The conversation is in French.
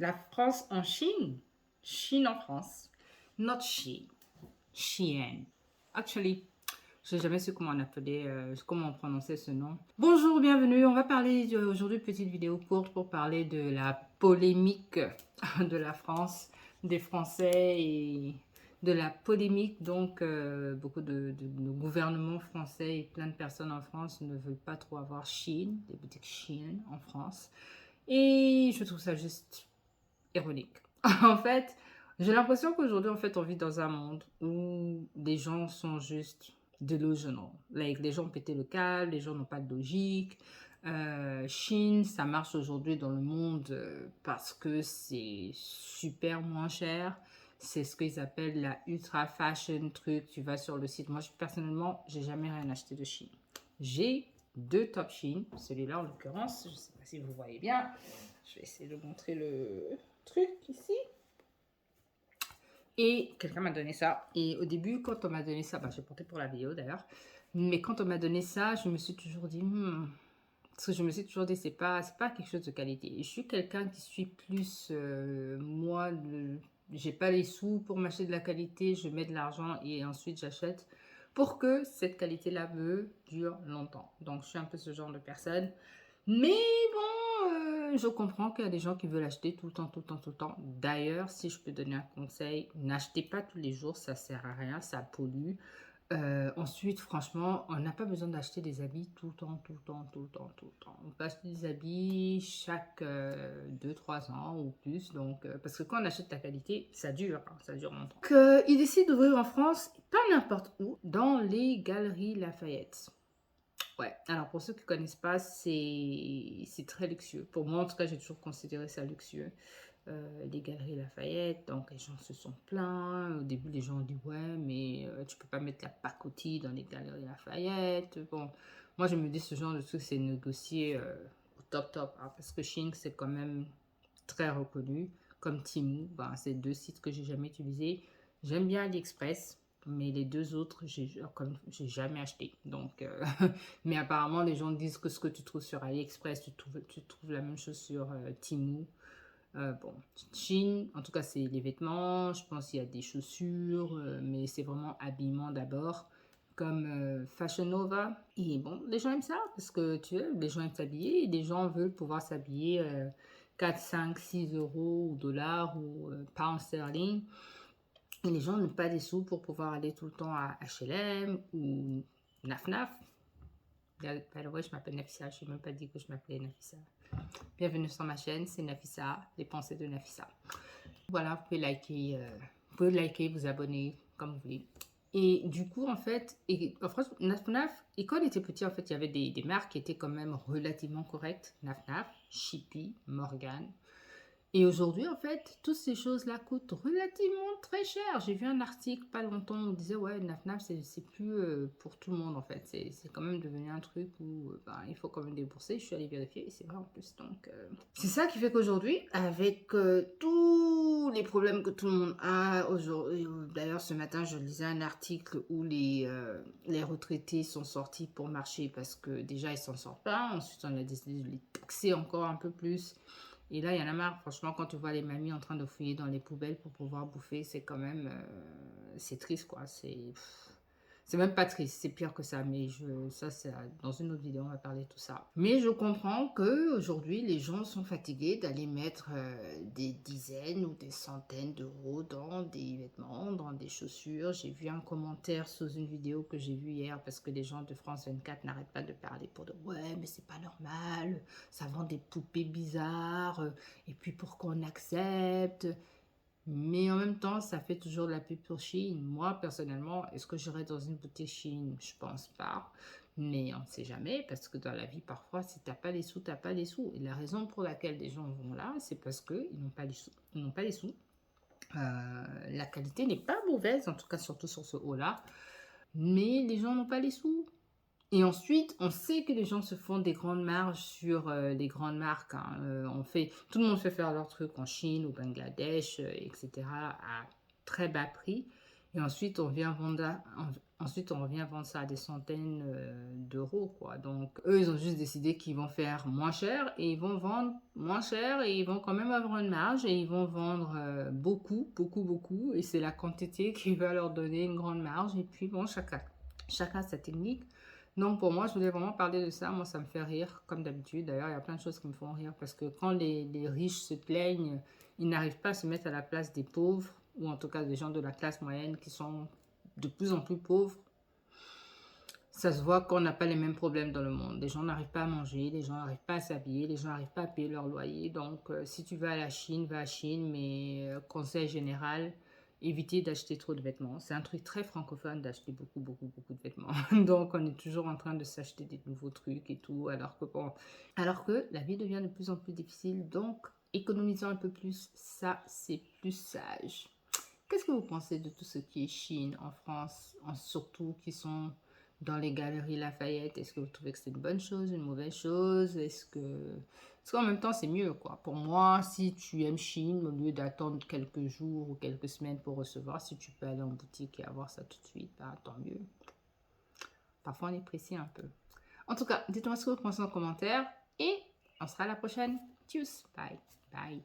La France en Chine. Chine en France. Not Chine. Chien. Actually, je n'ai jamais su comment on appelait, comment on prononçait ce nom. Bonjour, bienvenue. On va parler aujourd'hui, petite vidéo courte pour parler de la polémique de la France, des Français et de la polémique. Donc, beaucoup de nos gouvernements français et plein de personnes en France ne veulent pas trop avoir Chine, des boutiques Chine en France. Et je trouve ça juste ironique. En fait, j'ai l'impression qu'aujourd'hui, en fait, on vit dans un monde où les gens sont juste delusional. Like, les gens ont pété le câble, les gens n'ont pas de logique. Chine, ça marche aujourd'hui dans le monde parce que c'est super moins cher. C'est ce qu'ils appellent la ultra fashion truc. Tu vas sur le site. Moi, personnellement, j'ai jamais rien acheté de Chine. J'ai deux top Chine. Celui-là, en l'occurrence, je ne sais pas si vous voyez bien. Je vais essayer de montrer le truc ici. Et quelqu'un m'a donné ça. Et au début, quand on m'a donné ça, j'ai porté pour la vidéo d'ailleurs, mais quand on m'a donné ça, je me suis toujours dit, parce que je me suis toujours dit, c'est pas quelque chose de qualité. Et je suis quelqu'un qui suis plus, moi, j'ai pas les sous pour m'acheter de la qualité, je mets de l'argent et ensuite j'achète pour que cette qualité-là me dure longtemps. Donc, je suis un peu ce genre de personne. Mais bon, je comprends qu'il y a des gens qui veulent acheter tout le temps, tout le temps, tout le temps. D'ailleurs, si je peux donner un conseil, n'achetez pas tous les jours, ça sert à rien, ça pollue. Ensuite, franchement, on n'a pas besoin d'acheter des habits tout le temps, tout le temps, tout le temps, tout le temps. On peut acheter des habits chaque 2-3 ans ou plus. Donc, parce que quand on achète la qualité, ça dure, hein, ça dure longtemps. Donc, ils décident d'ouvrir en France, pas n'importe où, dans les Galeries Lafayette. Ouais, alors pour ceux qui ne connaissent pas, c'est très luxueux. Pour moi, en tout cas, j'ai toujours considéré ça luxueux. Les Galeries Lafayette, donc les gens se sont plaints. Au début, les gens ont dit ouais, mais tu peux pas mettre la pacotille dans les Galeries Lafayette. Bon, moi je me dis ce genre de truc, c'est négocié au top top, hein, parce que Shein c'est quand même très reconnu, comme Temu. Ben, c'est deux sites que j'ai jamais utilisés. J'aime bien AliExpress. Mais les deux autres, j'ai jamais acheté. Donc, mais apparemment, les gens disent que ce que tu trouves sur AliExpress, tu trouves la même chose sur Temu. Bon, Chine, en tout cas, c'est les vêtements. Je pense qu'il y a des chaussures, mais c'est vraiment habillement d'abord, comme Fashion Nova. Et bon, les gens aiment ça parce que tu vois, les gens aiment s'habiller et les gens veulent pouvoir s'habiller 4, 5, 6 euros ou dollars ou pounds sterling. Et les gens n'ont pas des sous pour pouvoir aller tout le temps à H&M ou Naf. By the way, je m'appelle Nafissa, je n'ai même pas dit que je m'appelais Nafissa. Bienvenue sur ma chaîne, c'est Nafissa, les pensées de Nafissa. Voilà, vous pouvez liker, vous abonner, comme vous voulez. Et du coup, en fait, en France, Naf, et quand on était petit, en fait, il y avait des marques qui étaient quand même relativement correctes. Naf, Shippy, Morgan. Et aujourd'hui, en fait, toutes ces choses-là coûtent relativement très cher. J'ai vu un article pas longtemps où on disait, ouais, Naf, c'est plus pour tout le monde, en fait. C'est quand même devenu un truc où il faut quand même débourser. Je suis allée vérifier et c'est vrai en plus. Donc, c'est ça qui fait qu'aujourd'hui, avec tous les problèmes que tout le monde a aujourd'hui, d'ailleurs, ce matin, je lisais un article où les retraités sont sortis pour marcher parce que déjà, ils s'en sortent pas. Ensuite, on a décidé de les taxer encore un peu plus. Et là, il y en a marre. Franchement, quand tu vois les mamies en train de fouiller dans les poubelles pour pouvoir bouffer, c'est quand même... c'est triste, quoi. C'est même pas triste, c'est pire que ça. Mais ça, c'est dans une autre vidéo, on va parler de tout ça. Mais je comprends qu'aujourd'hui, les gens sont fatigués d'aller mettre des dizaines ou des centaines d'euros dans des vêtements, dans des chaussures. J'ai vu un commentaire sous une vidéo que j'ai vue hier parce que les gens de France 24 n'arrêtent pas de parler pour de « Ouais, mais c'est pas normal, ça vend des poupées bizarres, et puis pourquoi on accepte ?» Mais en même temps, ça fait toujours de la pub pour Chine. Moi, personnellement, est-ce que j'irai dans une boutique Chine? Je pense pas. Mais on ne sait jamais, parce que dans la vie, parfois, si t'as pas les sous, t'as pas les sous. Et la raison pour laquelle des gens vont là, c'est parce qu'ils n'ont pas les sous. Ils n'ont pas les sous. La qualité n'est pas mauvaise, en tout cas, surtout sur ce haut-là. Mais les gens n'ont pas les sous. Et ensuite, on sait que les gens se font des grandes marges sur les grandes marques, hein. Tout le monde fait faire leurs trucs en Chine, au Bangladesh, etc. à très bas prix. Et ensuite, on vient vendre, ensuite, on revient vendre ça à des centaines d'euros, quoi. Donc, eux, ils ont juste décidé qu'ils vont faire moins cher et ils vont vendre moins cher et ils vont quand même avoir une marge et ils vont vendre beaucoup, beaucoup, beaucoup. Et c'est la quantité qui va leur donner une grande marge. Et puis, bon, chacun sa technique. Donc, pour moi, je voulais vraiment parler de ça. Moi, ça me fait rire, comme d'habitude. D'ailleurs, il y a plein de choses qui me font rire parce que quand les riches se plaignent, ils n'arrivent pas à se mettre à la place des pauvres ou en tout cas des gens de la classe moyenne qui sont de plus en plus pauvres. Ça se voit qu'on n'a pas les mêmes problèmes dans le monde. Les gens n'arrivent pas à manger, les gens n'arrivent pas à s'habiller, les gens n'arrivent pas à payer leur loyer. Donc, si tu vas à la Chine, va à Chine, mais conseil général, évitez d'acheter trop de vêtements. C'est un truc très francophone d'acheter beaucoup, beaucoup, beaucoup de vêtements. Donc, on est toujours en train de s'acheter des nouveaux trucs et tout, alors que bon, alors que la vie devient de plus en plus difficile. Donc, économisons un peu plus. Ça, c'est plus sage. Qu'est-ce que vous pensez de tout ce qui est Chine en France, surtout qui sont dans les galeries Lafayette? Est-ce que vous trouvez que c'est une bonne chose, une mauvaise chose? Parce qu'en même temps, c'est mieux, quoi. Pour moi, si tu aimes Chine, au lieu d'attendre quelques jours ou quelques semaines pour recevoir, si tu peux aller en boutique et avoir ça tout de suite, bah, tant mieux. Parfois, on est pressé un peu. En tout cas, dites-moi ce que vous pensez en commentaire et on sera à la prochaine. Tchuss, bye, bye.